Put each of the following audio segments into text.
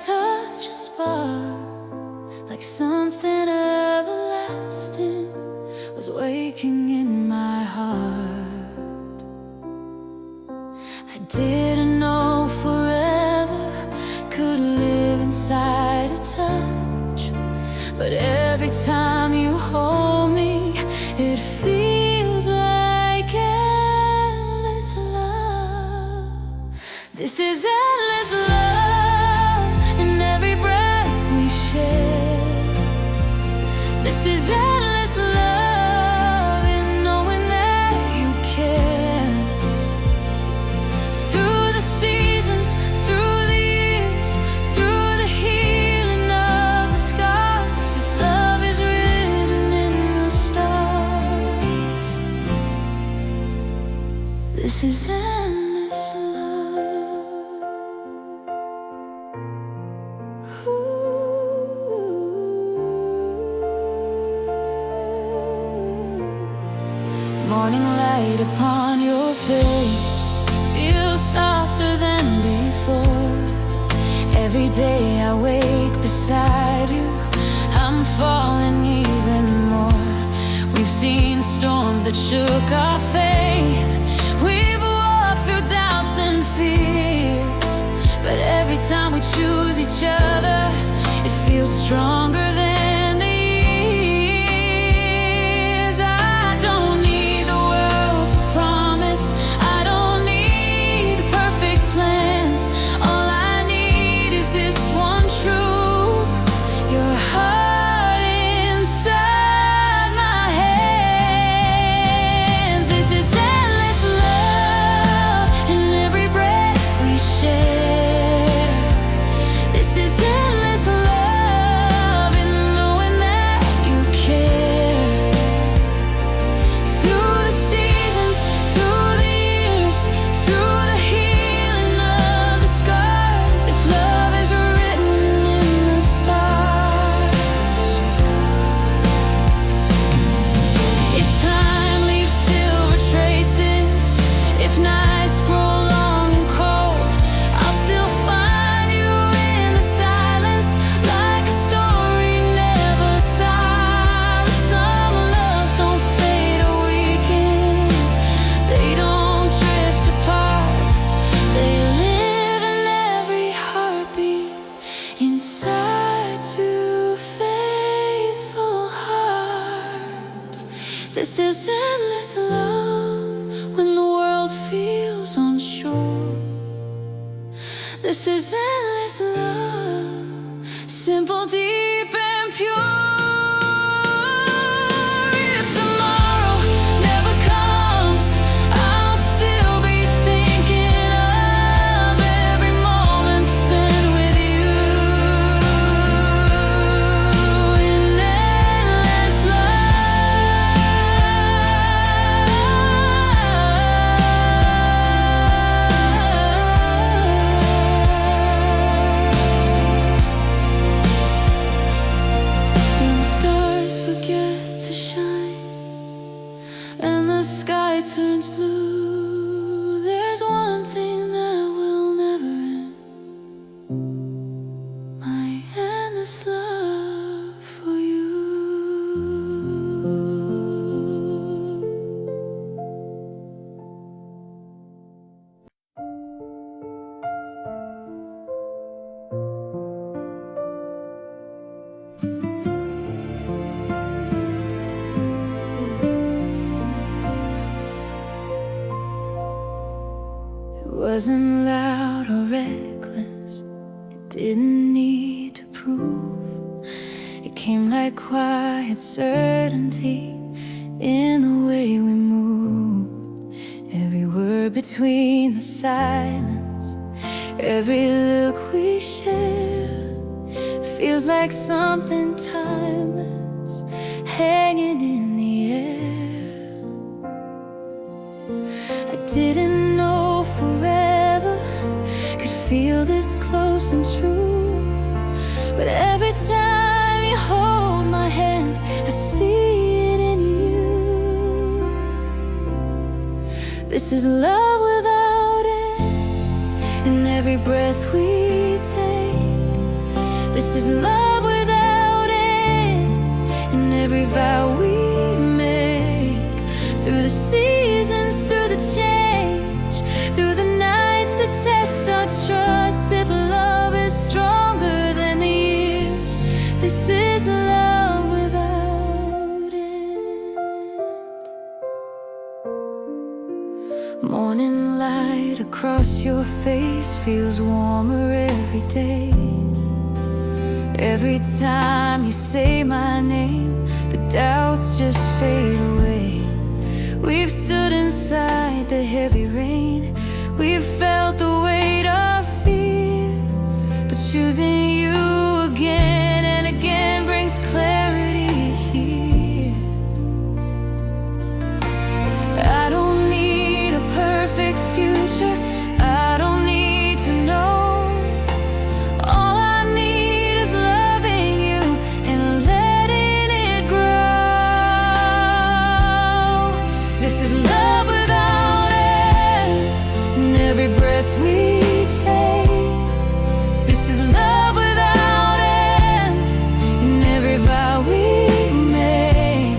touch, a spark, like something everlasting was waking in my heart. I didn't know forever could live inside a touch, but every time you hold me, it feels like endless love. This is endless love in every breath we share. This is endless love in knowing that you care. Through the seasons, through the years, through the healing of the scars, if love is written in the stars, this is endless love. Morning light upon your face feels softer than before. Every day I wake beside you, I'm falling even more. We've seen storms that shook our faith, we've walked through doubts and fears, but every time we choose each other, it feels stronger than the years. I don't need the world to promise, I don't need perfect plans. All I need is this one truth, your heart inside my hands. This is endless love in every breath we share. This is endless love in knowing that you care. Through the seasons, through the years, through the healing of the scars, if love is written in the stars. If time leaves silver traces, if nights grow long and cold, I'll still find you in the silence, like a story never silent. Some loves don't fade or weaken, they don't drift apart, they live in every heartbeat inside two faithful hearts. This is endless love when the world feels unsure. This is endless love, simple, deep, and pure. If tomorrow never comes, I'll still be thinking of every moment spent with you in endless When the stars forget to shine and the sky turns blue, there's one thing that will never end, my endless love for you. It wasn't loud or reckless, it didn't need to prove. It came like quiet certainty in the way we moved. Every word between the silence, every look we share, feels like something timeless hanging in the air. I didn't know forever could feel this close and true, but every time you hold my hand, I see it in you. This is love without end, in every breath we take. This is love without end, and every vow we make. Through the seasons, through the change, through the nights that test our trust. If love is stronger than the years, this is love without end. Morning light across your face feels warmer every day. Every time you say my name, the doubts just fade away. We've stood inside the heavy rain, we've felt the weight of fear, but choosing you again and again brings clarity here. I don't need a perfect future, I don't need to know. All I need is loving you and letting it grow. This is love without end, and every breath we take. This is love without end, and every vow we make.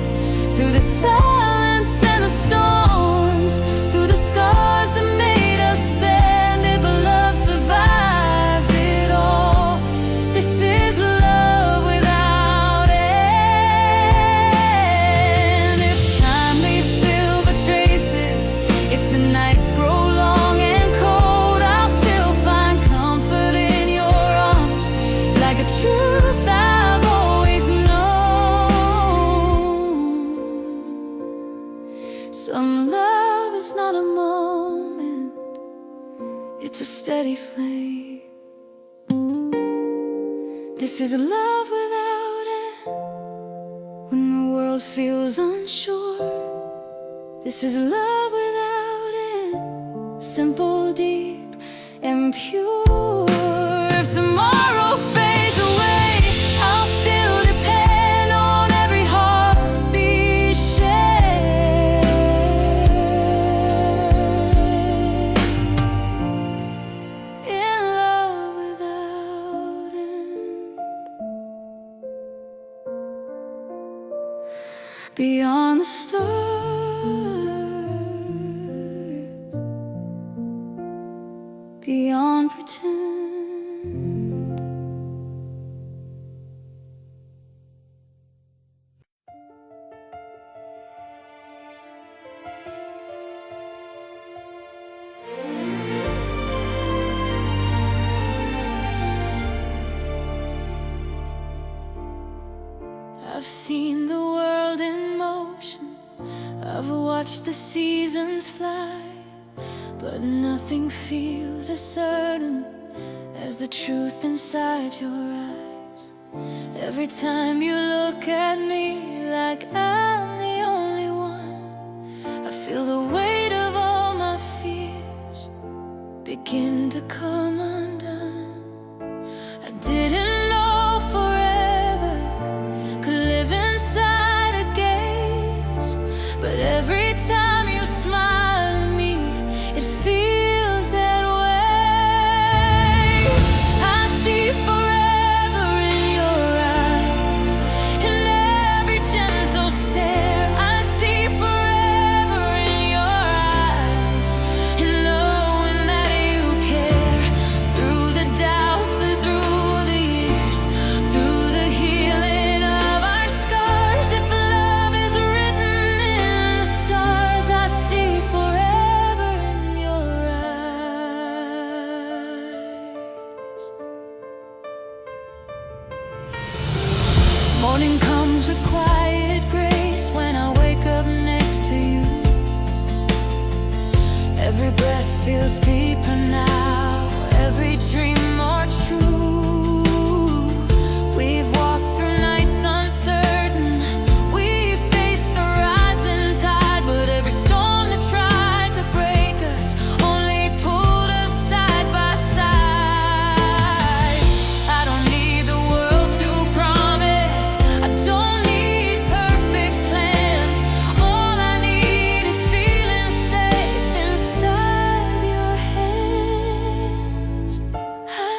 Through the silence and the storms, through the scars that made us bend, if love survives it all, this is love without end. If time leaves silver traces, if the nights grow long and cold, I'll still find comfort in your arms, like a truth I've always known. Some love is not a moment, it's a steady flame. This is love without end, when the world feels unsure. This is love without end, simple, deep, and pure. If tomorrow fades away, I'll still depend on every heartbeat shared. In love without end, beyond the stars, beyond pretend. I've seen the world in motion, I've watched the seasons fly, but nothing feels as certain as the truth inside your eyes. Every time you look at me like I'm the only one, I feel the weight of all my fears begin to come undone. I didn't know forever could live inside a gaze, but every time you smile at me, it feels that way. I see forever in your eyes, in every gentle stare. I see forever in your eyes, and knowing that you care. Through the doubts and through the years, through the healing of our scars, if love is written in the stars, I see forever in your eyes. Morning comes with quiet grace when I wake up next to you. Every breath feels deeper now, every dream more true. We've walked through nights uncertain, we've faced the rising tide, but every storm that tried to break us only pulled us side by side. I don't need the world to promise, I don't need perfect plans. All I need is feeling safe inside your hands. I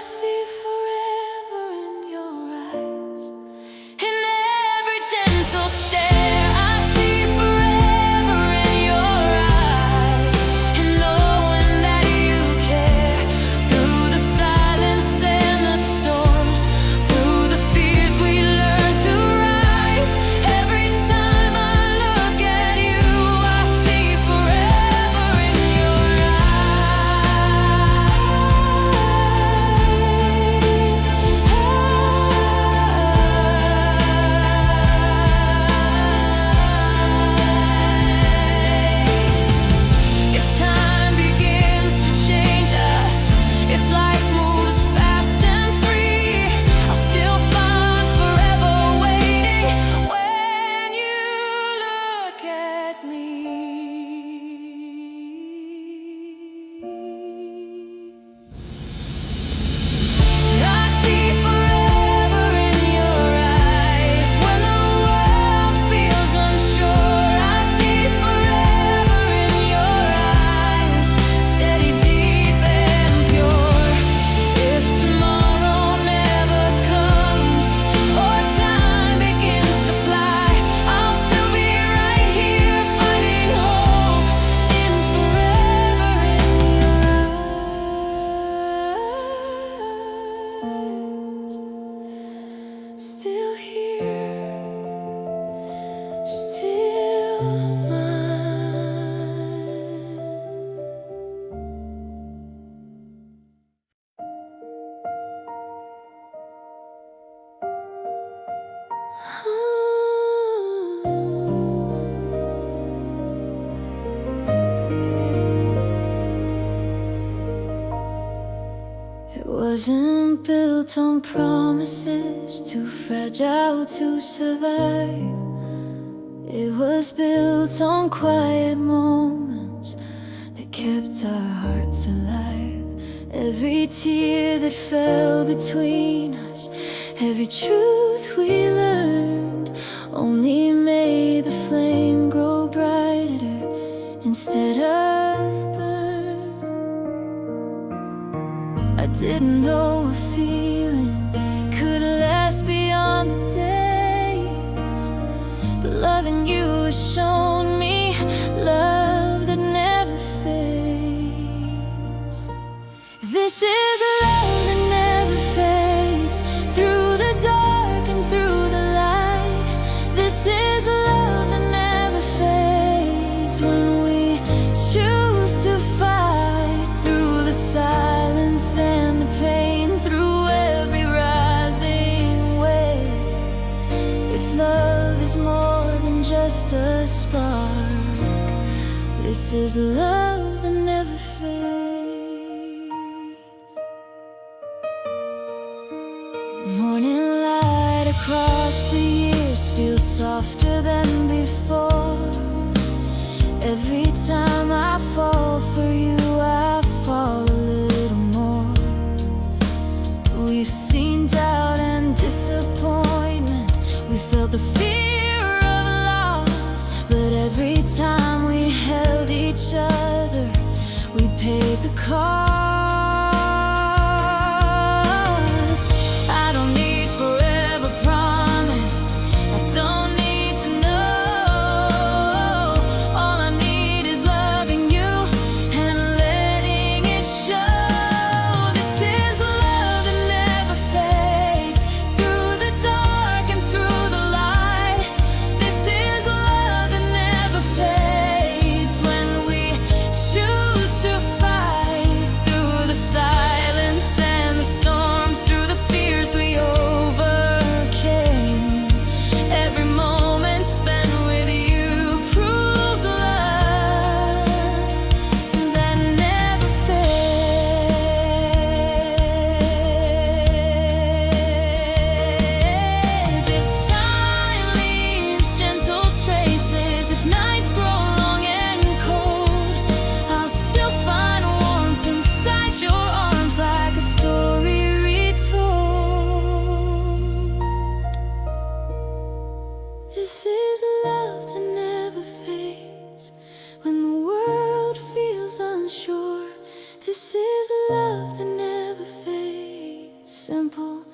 It wasn't built on promises, too fragile to survive. It was built on quiet moments that kept our hearts alive. Every tear that fell between us, every truth we learned, only made the flame grow brighter instead of burn. I didn't know a feeling could last beyond the days, but loving you has shown me love that never fades. This is a love that never fades, through the dark and through the light. This is a love that never fades, when we choose to fight through the silence and the pain, through every rising wave. If love is more than just a spark, this is love that never fades. Morning light across the years feels softer than before. Every time I fall for you, I fall a little more. We've seen doubt and disappointment, we felt the fear of loss, but every time we held each other, we paid the cost. I don't need forever promised, I don't need to know. All I need is loving you and letting it show. This is love that never fades, through the dark and through the light. This is love that never fades, when we choose to fight through the silence and the storms, through the fears we overcame. Every moment spent with you proves love that never fades. If time leaves gentle traces, if nights grow long and cold, I'll still find warmth inside your arms, like a story retold. This is a love that never fades, when the world feels unsure. This is a love that never fades, simple,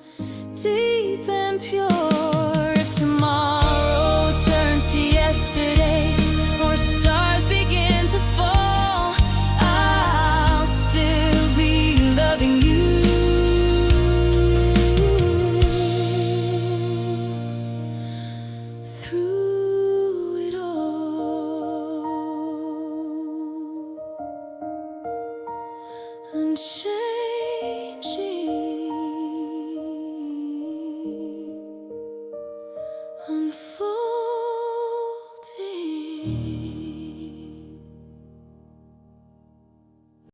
deep and pure. If tomorrow turns to yesterday, or stars begin to fall, I'll still be loving you through it all. Unchanging, unfolding.